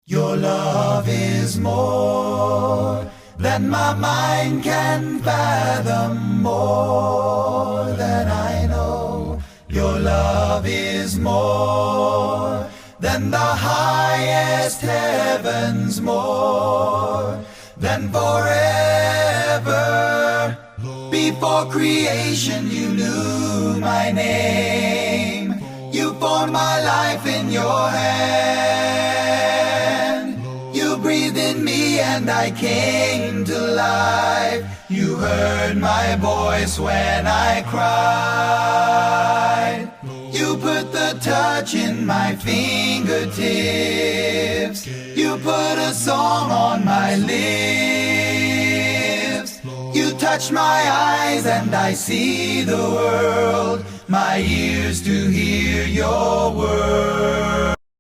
Your love is more than my mind can fathom, more than I know. Your love is more than the highest heavens, more than forever. Before creation you knew my name. You formed my life in your hand. You breathed in me and I came to life. You heard my voice when I cried. You put the touch in my fingertips. You put a song on my lips. You touch my eyes and I see the world. My ears to hear your word.